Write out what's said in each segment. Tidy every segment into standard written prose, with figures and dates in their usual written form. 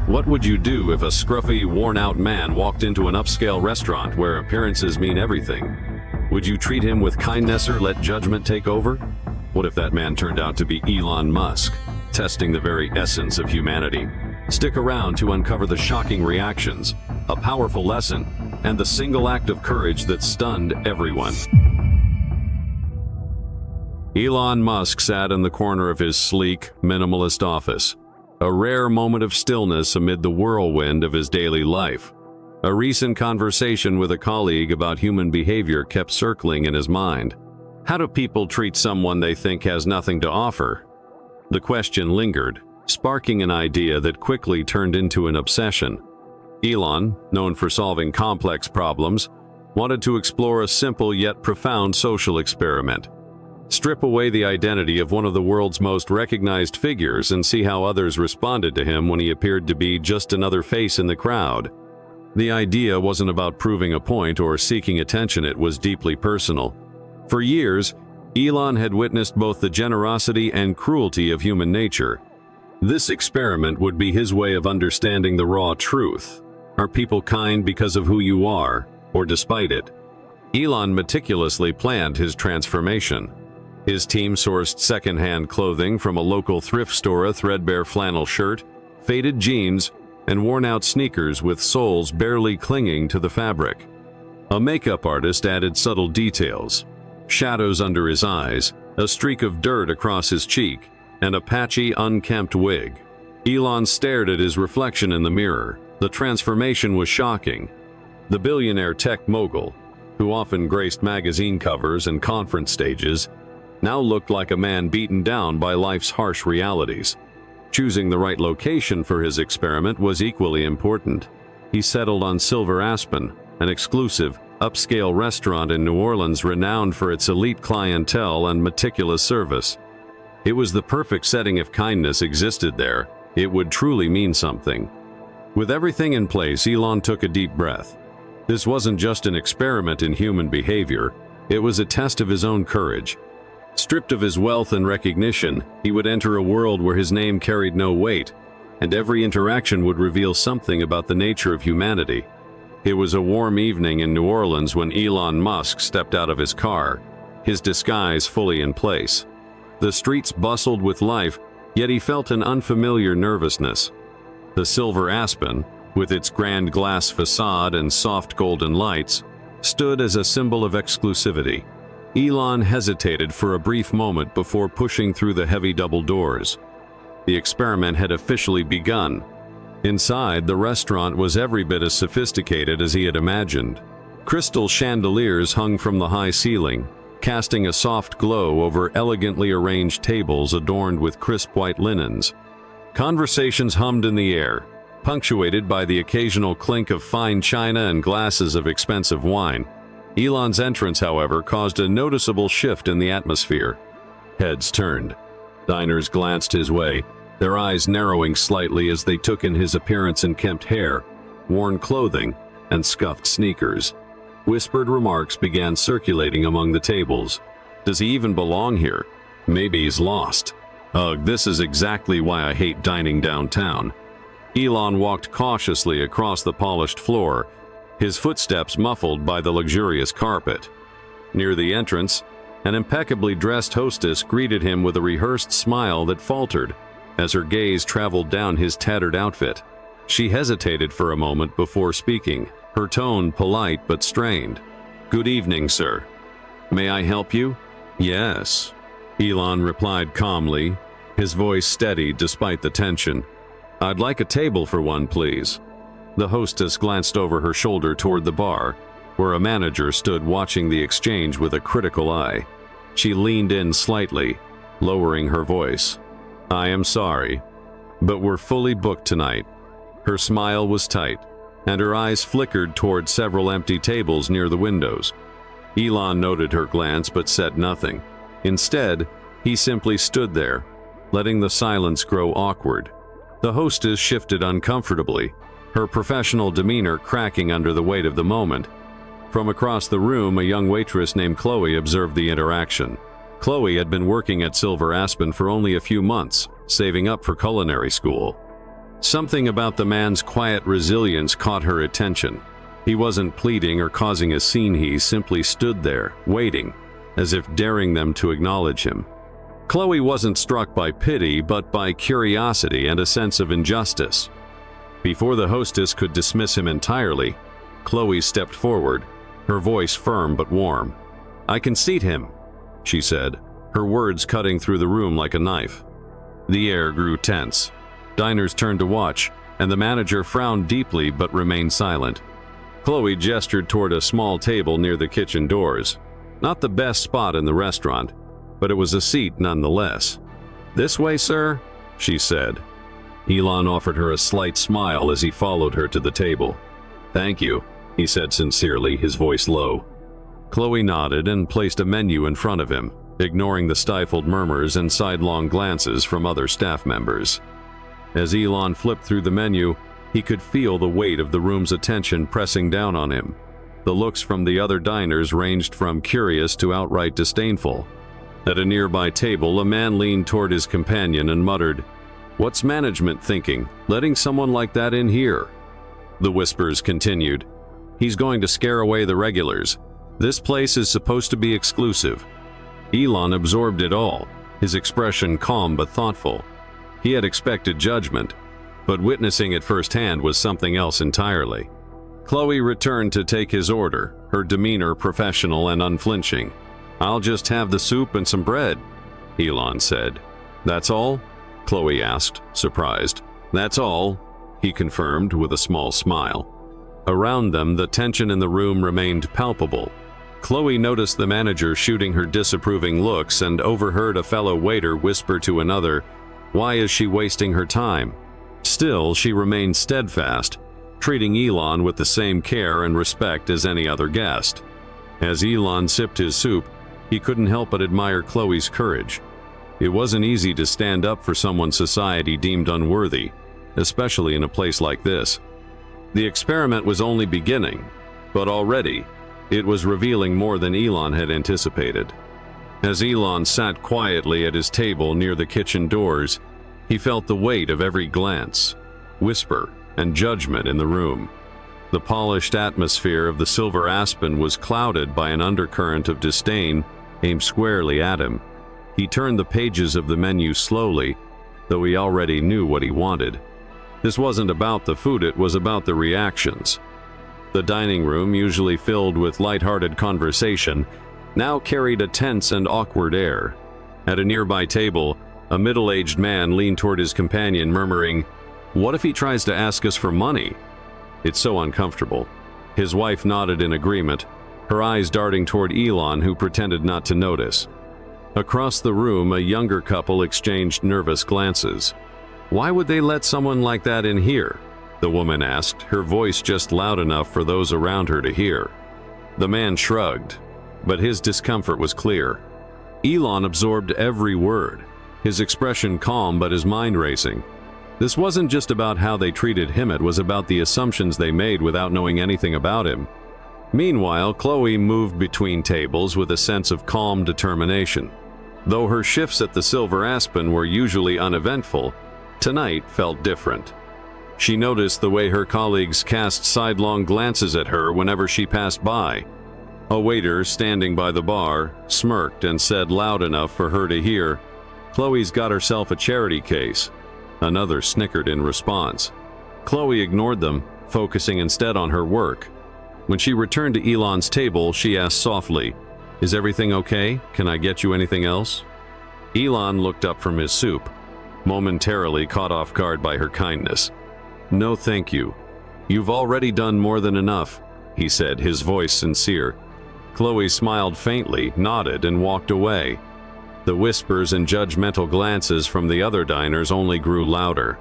What would you do if a scruffy, worn-out man walked into an upscale restaurant where appearances mean everything? Would you treat him with kindness or let judgment take over? What if that man turned out to be Elon Musk, testing the very essence of humanity? Stick around to uncover the shocking reactions, a powerful lesson, and the single act of courage that stunned everyone. Elon Musk sat in the corner of his sleek, minimalist office, a rare moment of stillness amid the whirlwind of his daily life. A recent conversation with a colleague about human behavior kept circling in his mind. How do people treat someone they think has nothing to offer? The question lingered, sparking an idea that quickly turned into an obsession. Elon, known for solving complex problems, wanted to explore a simple yet profound social experiment. Strip away the identity of one of the world's most recognized figures and see how others responded to him when he appeared to be just another face in the crowd. The idea wasn't about proving a point or seeking attention, it was deeply personal. For years, Elon had witnessed both the generosity and cruelty of human nature. This experiment would be his way of understanding the raw truth. Are people kind because of who you are, or despite it? Elon meticulously planned his transformation. His team sourced second-hand clothing from a local thrift store, a threadbare flannel shirt, faded jeans, and worn-out sneakers with soles barely clinging to the fabric. A makeup artist added subtle details: shadows under his eyes, a streak of dirt across his cheek, and a patchy, unkempt wig. Elon stared at his reflection in the mirror. The transformation was shocking. The billionaire tech mogul, who often graced magazine covers and conference stages, now looked like a man beaten down by life's harsh realities. Choosing the right location for his experiment was equally important. He settled on Silver Aspen, an exclusive, upscale restaurant in New Orleans renowned for its elite clientele and meticulous service. It was the perfect setting. If kindness existed there, it would truly mean something. With everything in place, Elon took a deep breath. This wasn't just an experiment in human behavior, it was a test of his own courage. Stripped of his wealth and recognition, he would enter a world where his name carried no weight, and every interaction would reveal something about the nature of humanity. It was a warm evening in New Orleans when Elon Musk stepped out of his car, his disguise fully in place. The streets bustled with life, yet he felt an unfamiliar nervousness. The Silver Aspen, with its grand glass facade and soft golden lights, stood as a symbol of exclusivity. Elon hesitated for a brief moment before pushing through the heavy double doors. The experiment had officially begun. Inside, the restaurant was every bit as sophisticated as he had imagined. Crystal chandeliers hung from the high ceiling, casting a soft glow over elegantly arranged tables adorned with crisp white linens. Conversations hummed in the air, punctuated by the occasional clink of fine china and glasses of expensive wine. Elon's entrance, however, caused a noticeable shift in the atmosphere. Heads turned. Diners glanced his way, their eyes narrowing slightly as they took in his appearance: unkempt hair, worn clothing, and scuffed sneakers. Whispered remarks began circulating among the tables. Does he even belong here? Maybe he's lost. Ugh, this is exactly why I hate dining downtown. Elon walked cautiously across the polished floor, his footsteps muffled by the luxurious carpet. Near the entrance, an impeccably dressed hostess greeted him with a rehearsed smile that faltered as her gaze traveled down his tattered outfit. She hesitated for a moment before speaking, her tone polite but strained. "Good evening, sir. May I help you?" "Yes," Elon replied calmly, his voice steady despite the tension. "I'd like a table for one, please." The hostess glanced over her shoulder toward the bar, where a manager stood watching the exchange with a critical eye. She leaned in slightly, lowering her voice. "I am sorry, but we're fully booked tonight." Her smile was tight, and her eyes flickered toward several empty tables near the windows. Elon noted her glance but said nothing. Instead, he simply stood there, letting the silence grow awkward. The hostess shifted uncomfortably, her professional demeanor cracking under the weight of the moment. From across the room, a young waitress named Chloe observed the interaction. Chloe had been working at Silver Aspen for only a few months, saving up for culinary school. Something about the man's quiet resilience caught her attention. He wasn't pleading or causing a scene, he simply stood there, waiting, as if daring them to acknowledge him. Chloe wasn't struck by pity, but by curiosity and a sense of injustice. Before the hostess could dismiss him entirely, Chloe stepped forward, her voice firm but warm. "I can seat him," she said, her words cutting through the room like a knife. The air grew tense. Diners turned to watch, and the manager frowned deeply but remained silent. Chloe gestured toward a small table near the kitchen doors. Not the best spot in the restaurant, but it was a seat nonetheless. "This way, sir," she said. Elon offered her a slight smile as he followed her to the table. "Thank you," he said sincerely, his voice low. Chloe nodded and placed a menu in front of him, ignoring the stifled murmurs and sidelong glances from other staff members. As Elon flipped through the menu, he could feel the weight of the room's attention pressing down on him. The looks from the other diners ranged from curious to outright disdainful. At a nearby table, a man leaned toward his companion and muttered, "What's management thinking, letting someone like that in here?" The whispers continued. "He's going to scare away the regulars. This place is supposed to be exclusive." Elon absorbed it all, his expression calm but thoughtful. He had expected judgment, but witnessing it firsthand was something else entirely. Chloe returned to take his order, her demeanor professional and unflinching. "I'll just have the soup and some bread," Elon said. "That's all?" Chloe asked, surprised. "That's all," he confirmed with a small smile. Around them, the tension in the room remained palpable. Chloe noticed the manager shooting her disapproving looks and overheard a fellow waiter whisper to another, "Why is she wasting her time?" Still, she remained steadfast, treating Elon with the same care and respect as any other guest. As Elon sipped his soup, he couldn't help but admire Chloe's courage. It wasn't easy to stand up for someone society deemed unworthy, especially in a place like this. The experiment was only beginning, but already it was revealing more than Elon had anticipated. As Elon sat quietly at his table near the kitchen doors, he felt the weight of every glance, whisper, and judgment in the room. The polished atmosphere of the Silver Aspen was clouded by an undercurrent of disdain aimed squarely at him. He turned the pages of the menu slowly, though he already knew what he wanted. This wasn't about the food, it was about the reactions. The dining room, usually filled with light-hearted conversation, now carried a tense and awkward air. At a nearby table, a middle-aged man leaned toward his companion, murmuring, "What if he tries to ask us for money?" "It's so uncomfortable." His wife nodded in agreement, her eyes darting toward Elon, who pretended not to notice. Across the room, a younger couple exchanged nervous glances. "Why would they let someone like that in here?" the woman asked, her voice just loud enough for those around her to hear. The man shrugged, but his discomfort was clear. Elon absorbed every word, his expression calm but his mind racing. This wasn't just about how they treated him, it was about the assumptions they made without knowing anything about him. Meanwhile, Chloe moved between tables with a sense of calm determination. Though her shifts at the Silver Aspen were usually uneventful, tonight felt different. She noticed the way her colleagues cast sidelong glances at her whenever she passed by. A waiter standing by the bar smirked and said loud enough for her to hear, "Chloe's got herself a charity case." Another snickered in response. Chloe ignored them, focusing instead on her work. When she returned to Elon's table, she asked softly, "Is everything okay? Can I get you anything else?" Elon looked up from his soup, momentarily caught off guard by her kindness. "No, thank you. You've already done more than enough," he said, his voice sincere. Chloe smiled faintly, nodded, and walked away. The whispers and judgmental glances from the other diners only grew louder.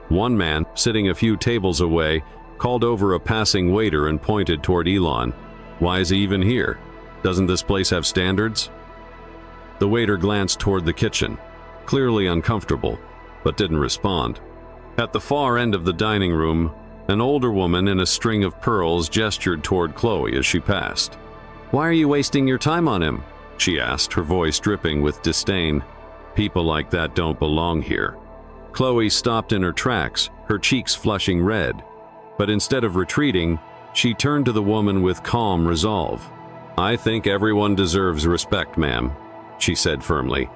One man, sitting a few tables away, called over a passing waiter and pointed toward Elon. "Why is he even here? Doesn't this place have standards?" The waiter glanced toward the kitchen, clearly uncomfortable, but didn't respond. At the far end of the dining room, an older woman in a string of pearls gestured toward Chloe as she passed. "Why are you wasting your time on him?" she asked, her voice dripping with disdain. "People like that don't belong here." Chloe stopped in her tracks, her cheeks flushing red. But instead of retreating, she turned to the woman with calm resolve. "I think everyone deserves respect, ma'am," she said firmly.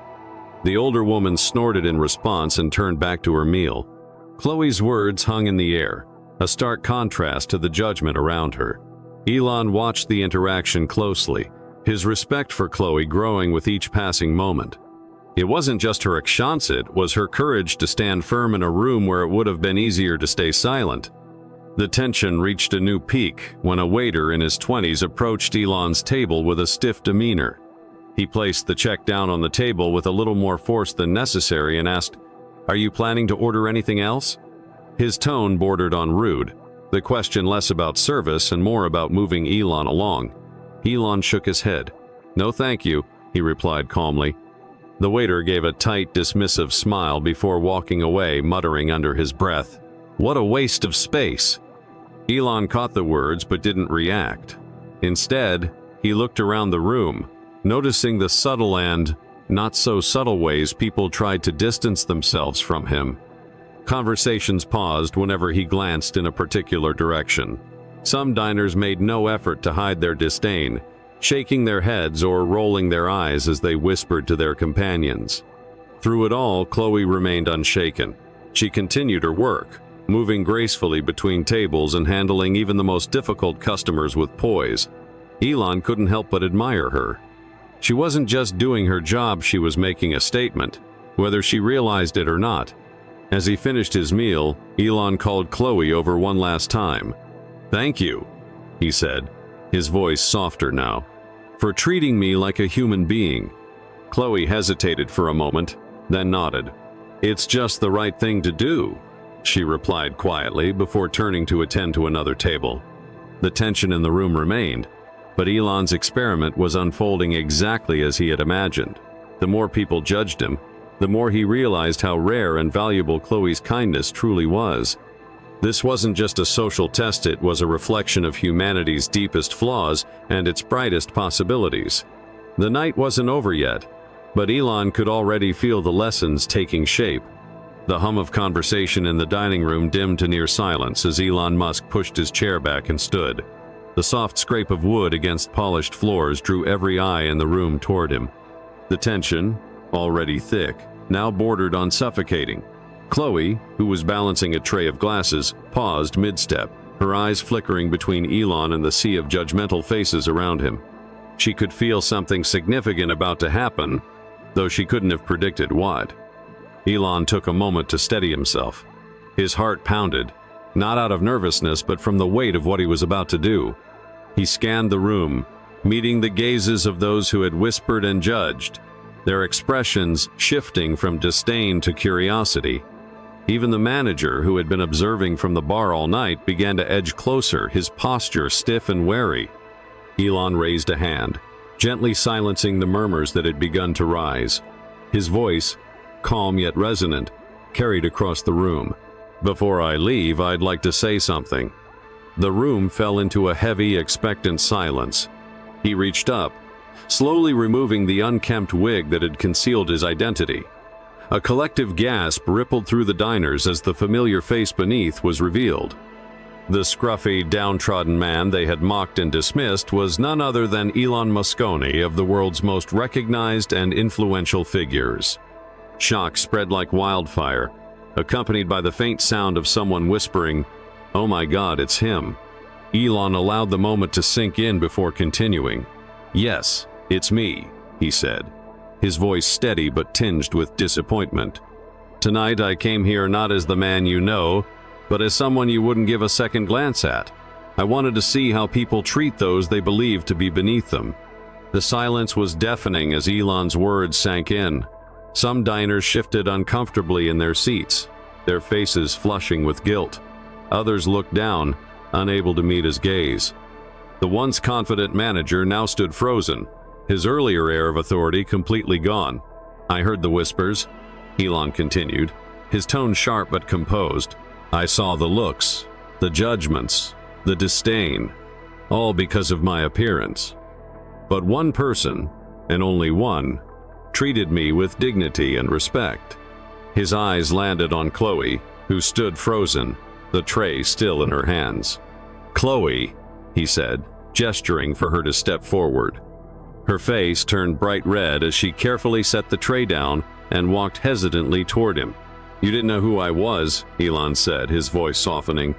The older woman snorted in response and turned back to her meal. Chloe's words hung in the air, a stark contrast to the judgment around her. Elon watched the interaction closely, his respect for Chloe growing with each passing moment. It wasn't just her chance, it was her courage to stand firm in a room where it would have been easier to stay silent. The tension reached a new peak when a waiter in his 20s approached Elon's table with a stiff demeanor. He placed the check down on the table with a little more force than necessary and asked, "Are you planning to order anything else?" His tone bordered on rude, the question less about service and more about moving Elon along. Elon shook his head. "No thank you," he replied calmly. The waiter gave a tight, dismissive smile before walking away, muttering under his breath, "What a waste of space." Elon caught the words but didn't react. Instead, he looked around the room, noticing the subtle and not-so-subtle ways people tried to distance themselves from him. Conversations paused whenever he glanced in a particular direction. Some diners made no effort to hide their disdain, shaking their heads or rolling their eyes as they whispered to their companions. Through it all, Chloe remained unshaken. She continued her work, moving gracefully between tables and handling even the most difficult customers with poise. Elon couldn't help but admire her. She wasn't just doing her job, she was making a statement, whether she realized it or not. As he finished his meal, Elon called Chloe over one last time. "Thank you," he said, his voice softer now, "for treating me like a human being." Chloe hesitated for a moment, then nodded. "It's just the right thing to do," she replied quietly before turning to attend to another table. The tension in the room remained, but Elon's experiment was unfolding exactly as he had imagined. The more people judged him, the more he realized how rare and valuable Chloe's kindness truly was. This wasn't just a social test, it was a reflection of humanity's deepest flaws and its brightest possibilities. The night wasn't over yet, but Elon could already feel the lessons taking shape. The hum of conversation in the dining room dimmed to near silence as Elon Musk pushed his chair back and stood. The soft scrape of wood against polished floors drew every eye in the room toward him. The tension, already thick, now bordered on suffocating. Chloe, who was balancing a tray of glasses, paused mid-step, her eyes flickering between Elon and the sea of judgmental faces around him. She could feel something significant about to happen, though she couldn't have predicted what. Elon took a moment to steady himself. His heart pounded, not out of nervousness but from the weight of what he was about to do. He scanned the room, meeting the gazes of those who had whispered and judged, their expressions shifting from disdain to curiosity. Even the manager, who had been observing from the bar all night, began to edge closer, his posture stiff and wary. Elon raised a hand, gently silencing the murmurs that had begun to rise. His voice, calm yet resonant, carried across the room. "Before I leave, I'd like to say something." The room fell into a heavy, expectant silence. He reached up, slowly removing the unkempt wig that had concealed his identity. A collective gasp rippled through the diners as the familiar face beneath was revealed. The scruffy, downtrodden man they had mocked and dismissed was none other than Elon Musk, of the world's most recognized and influential figures. Shock spread like wildfire, accompanied by the faint sound of someone whispering, "Oh my God, it's him." Elon allowed the moment to sink in before continuing. "Yes, it's me," he said, his voice steady but tinged with disappointment. "Tonight I came here not as the man you know, but as someone you wouldn't give a second glance at. I wanted to see how people treat those they believe to be beneath them." The silence was deafening as Elon's words sank in. Some diners shifted uncomfortably in their seats, their faces flushing with guilt. Others looked down, unable to meet his gaze. The once confident manager now stood frozen, his earlier air of authority completely gone. "I heard the whispers," Elon continued, his tone sharp but composed. "I saw the looks, the judgments, the disdain, all because of my appearance. But one person, and only one, treated me with dignity and respect." His eyes landed on Chloe, who stood frozen, the tray still in her hands. "Chloe," he said, gesturing for her to step forward. Her face turned bright red as she carefully set the tray down and walked hesitantly toward him. "You didn't know who I was," Elon said, his voice softening,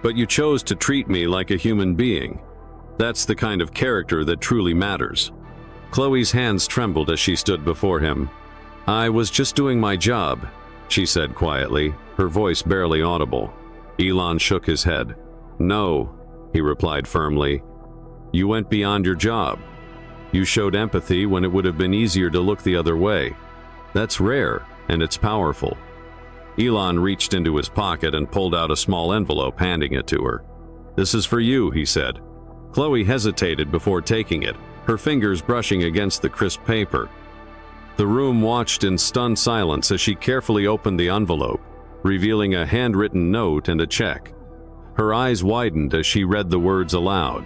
"but you chose to treat me like a human being. That's the kind of character that truly matters." Chloe's hands trembled as she stood before him. "I was just doing my job," she said quietly, her voice barely audible. Elon shook his head. "No," he replied firmly. "You went beyond your job. You showed empathy when it would have been easier to look the other way. That's rare, and it's powerful." Elon reached into his pocket and pulled out a small envelope, handing it to her. "This is for you," he said. Chloe hesitated before taking it, her fingers brushing against the crisp paper. The room watched in stunned silence as she carefully opened the envelope, revealing a handwritten note and a check. Her eyes widened as she read the words aloud.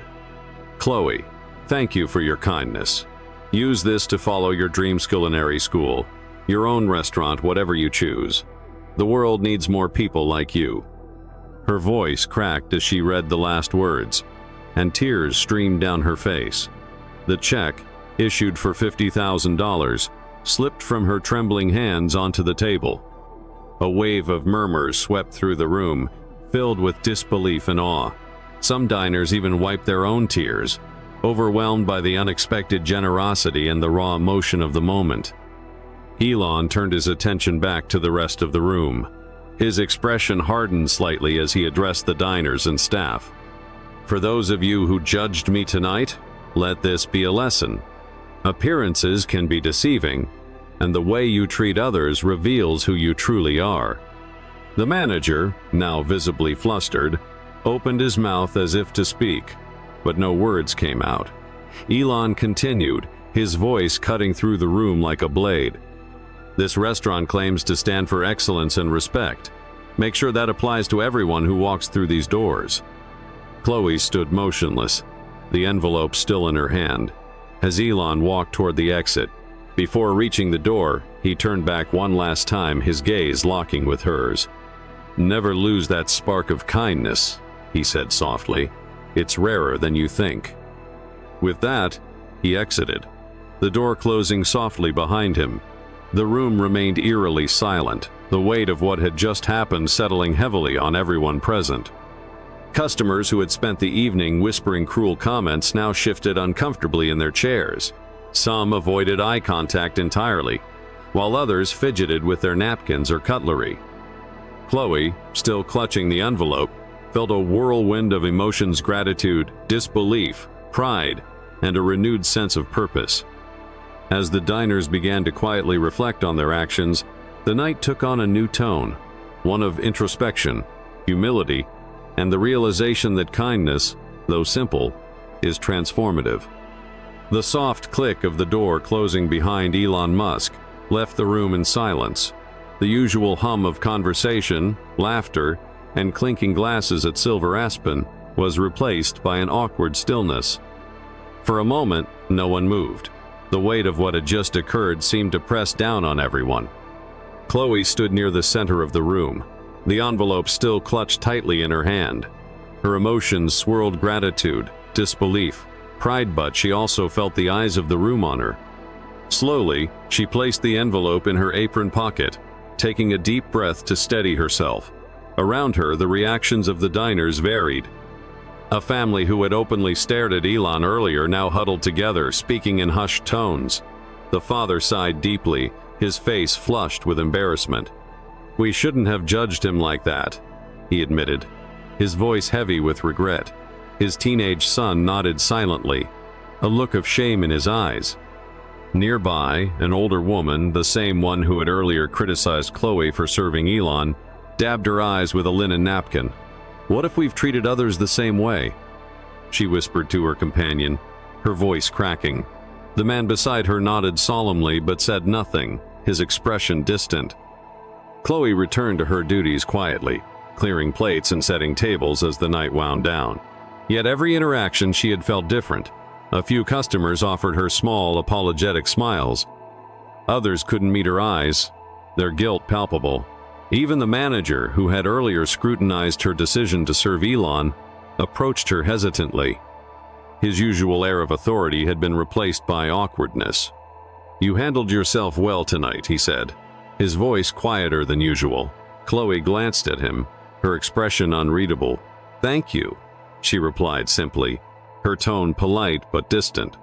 "Chloe, thank you for your kindness. Use this to follow your dreams culinary school, your own restaurant, whatever you choose. The world needs more people like you." Her voice cracked as she read the last words, and tears streamed down her face. The check, issued for $50,000, slipped from her trembling hands onto the table. A wave of murmurs swept through the room, filled with disbelief and awe. Some diners even wiped their own tears, overwhelmed by the unexpected generosity and the raw emotion of the moment. Elon turned his attention back to the rest of the room. His expression hardened slightly as he addressed the diners and staff. "For those of you who judged me tonight, let this be a lesson. Appearances can be deceiving, and the way you treat others reveals who you truly are." The manager, now visibly flustered, opened his mouth as if to speak, but no words came out. Elon continued, his voice cutting through the room like a blade. "This restaurant claims to stand for excellence and respect. Make sure that applies to everyone who walks through these doors." Chloe stood motionless, the envelope still in her hand, as Elon walked toward the exit. Before reaching the door, he turned back one last time, his gaze locking with hers. "Never lose that spark of kindness," he said softly. "It's rarer than you think." With that, he exited, the door closing softly behind him. The room remained eerily silent, the weight of what had just happened settling heavily on everyone present. Customers who had spent the evening whispering cruel comments now shifted uncomfortably in their chairs. Some avoided eye contact entirely, while others fidgeted with their napkins or cutlery. Chloe, still clutching the envelope, felt a whirlwind of emotions: gratitude, disbelief, pride, and a renewed sense of purpose. As the diners began to quietly reflect on their actions, the night took on a new tone, one of introspection, humility, and the realization that kindness, though simple, is transformative. The soft click of the door closing behind Elon Musk left the room in silence. The usual hum of conversation, laughter, and clinking glasses at Silver Aspen was replaced by an awkward stillness. For a moment, no one moved. The weight of what had just occurred seemed to press down on everyone. Chloe stood near the center of the room, the envelope still clutched tightly in her hand. Her emotions swirled: gratitude, disbelief, pride, but she also felt the eyes of the room on her. Slowly, she placed the envelope in her apron pocket, taking a deep breath to steady herself. Around her, the reactions of the diners varied. A family who had openly stared at Elon earlier now huddled together, speaking in hushed tones. The father sighed deeply, his face flushed with embarrassment. "We shouldn't have judged him like that," he admitted, his voice heavy with regret. His teenage son nodded silently, a look of shame in his eyes. Nearby, an older woman, the same one who had earlier criticized Chloe for serving Elon, dabbed her eyes with a linen napkin. "What if we've treated others the same way?" she whispered to her companion, her voice cracking. The man beside her nodded solemnly but said nothing, his expression distant. Chloe returned to her duties quietly, clearing plates and setting tables as the night wound down. Yet every interaction she had felt different. A few customers offered her small, apologetic smiles. Others couldn't meet her eyes, their guilt palpable. Even the manager, who had earlier scrutinized her decision to serve Elon, approached her hesitantly. His usual air of authority had been replaced by awkwardness. "You handled yourself well tonight," he said, his voice quieter than usual. Chloe glanced at him, her expression unreadable. "Thank you," she replied simply, her tone polite but distant.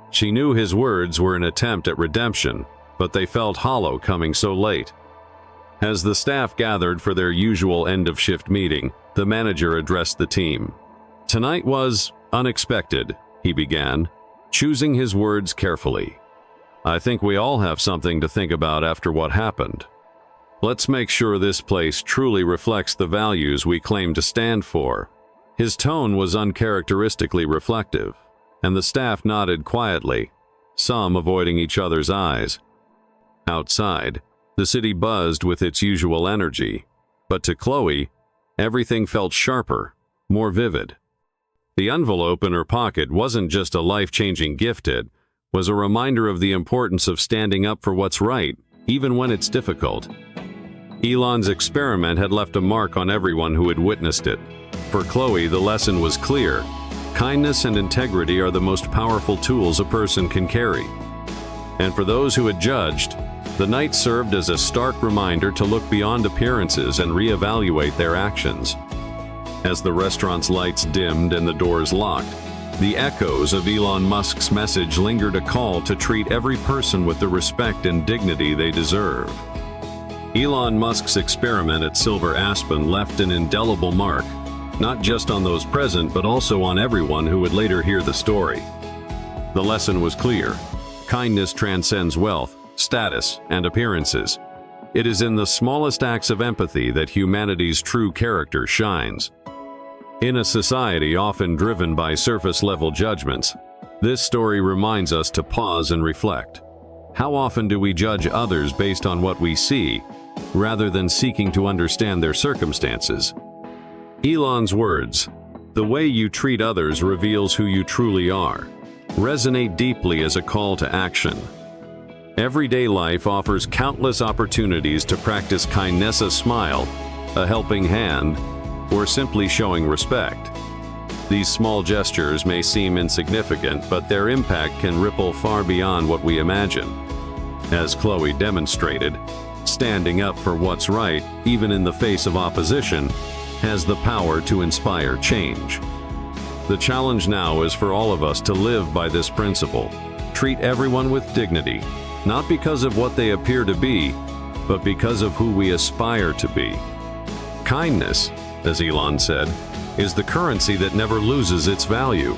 She knew his words were an attempt at redemption, but they felt hollow coming so late. As the staff gathered for their usual end-of-shift meeting, the manager addressed the team. "Tonight was unexpected," he began, choosing his words carefully. "I think we all have something to think about after what happened. Let's make sure this place truly reflects the values we claim to stand for." His tone was uncharacteristically reflective, and the staff nodded quietly, some avoiding each other's eyes. Outside, the city buzzed with its usual energy, but to Chloe, everything felt sharper, more vivid. The envelope in her pocket wasn't just a life-changing gift, it was a reminder of the importance of standing up for what's right, even when it's difficult. Elon's experiment had left a mark on everyone who had witnessed it. For Chloe, the lesson was clear. Kindness and integrity are the most powerful tools a person can carry. And for those who had judged, the night served as a stark reminder to look beyond appearances and reevaluate their actions. As the restaurant's lights dimmed and the doors locked, the echoes of Elon Musk's message lingered, a call to treat every person with the respect and dignity they deserve. Elon Musk's experiment at Silver Aspen left an indelible mark, not just on those present but also on everyone who would later hear the story. The lesson was clear. Kindness transcends wealth, status, and appearances. It is in the smallest acts of empathy that humanity's true character shines. In a society often driven by surface-level judgments, this story reminds us to pause and reflect. How often do we judge others based on what we see, rather than seeking to understand their circumstances? Elon's words, "The way you treat others reveals who you truly are," resonate deeply as a call to action. Everyday life offers countless opportunities to practice kindness: a smile, a helping hand, or simply showing respect. These small gestures may seem insignificant, but their impact can ripple far beyond what we imagine. As Chloe demonstrated, standing up for what's right, even in the face of opposition, has the power to inspire change. The challenge now is for all of us to live by this principle. Treat everyone with dignity, not because of what they appear to be, but because of who we aspire to be. Kindness, as Elon said, is the currency that never loses its value.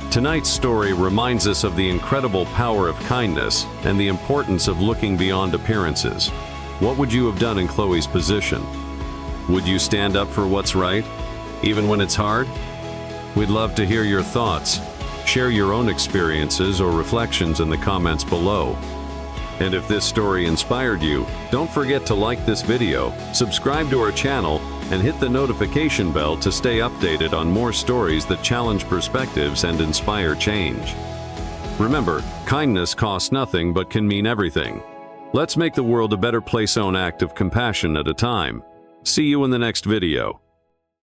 Tonight's story reminds us of the incredible power of kindness and the importance of looking beyond appearances. What would you have done in Chloe's position? Would you stand up for what's right, even when it's hard? We'd love to hear your thoughts. Share your own experiences or reflections in the comments below. And if this story inspired you, don't forget to like this video, subscribe to our channel, and hit the notification bell to stay updated on more stories that challenge perspectives and inspire change. Remember, kindness costs nothing but can mean everything. Let's make the world a better place, one act of compassion at a time. See you in the next video.